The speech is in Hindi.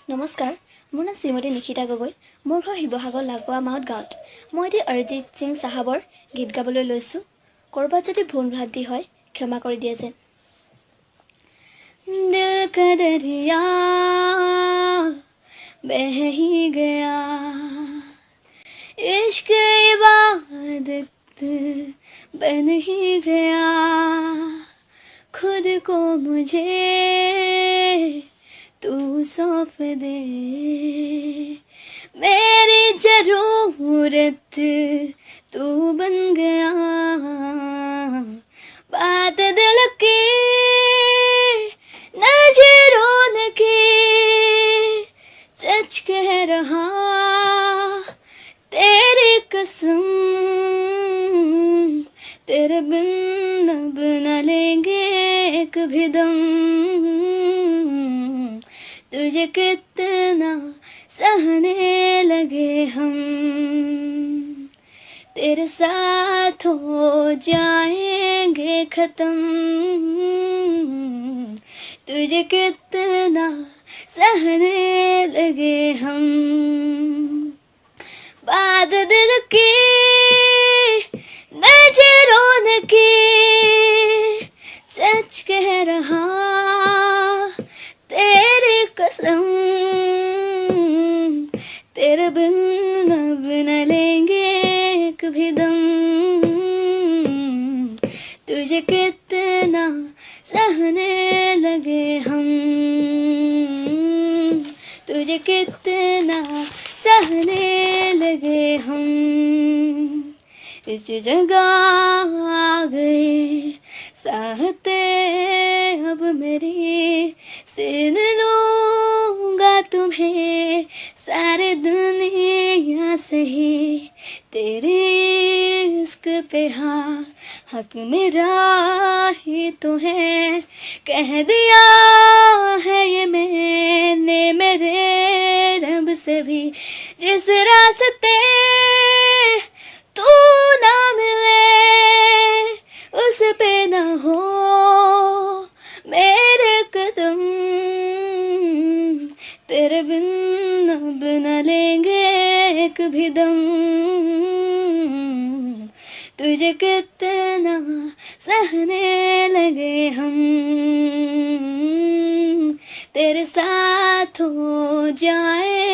নমস্কাৰ, মোৰ নাম শ্ৰীমতী নিশিতা গগৈ। মোৰ ঘৰ শিৱসাগৰ লাগোৱা মাউত গাঁৱত। মই এতিয়া অৰিজিত সিং চাহাবৰ গীত গাবলৈ লৈছোঁ। ক'ৰবাত যদি ভুল ভ্ৰান্তি হয় ক্ষমা কৰি দিয়ে যেন। দিল কা দৰিয়া বহ ही गया, इश्क इबादत बन ही गया, खुद को मुझे तू सौंप दे, मेरी जरूरत तू बन गया, बात दिल की नजरों की सच कह रहा, तेरी कसम तेरे बिन अब न लेंगे एक भी दम, तुझे कितना सहने लगे हम, तेरे साथ हो जाएंगे खत्म, तुझे कितना सहने लगे हम, बात दिल की नजरों की सच कह रहा, तेरी कसम तेरे बिन अब न लेंगे एक भी दम, तुझे कितना सहने लगे हम, तुझे कितना सहने लगे हम, इस जगह आ गए चाहते अब मेरी सीन लूंगा तुम्हें सारे दुनिया से ही, तेरे इश्क पे हाँ हक मेरा ही तो है, कह दिया है ये मैंने मेरे रब से भी, जिस रास्ते तू ना मिले उस पे ना हो मेरे कदम, तेरे बिन अब न लेंगे एक भी दम, तुझे कितना सहने लगे हम, तेरे साथ हो जाए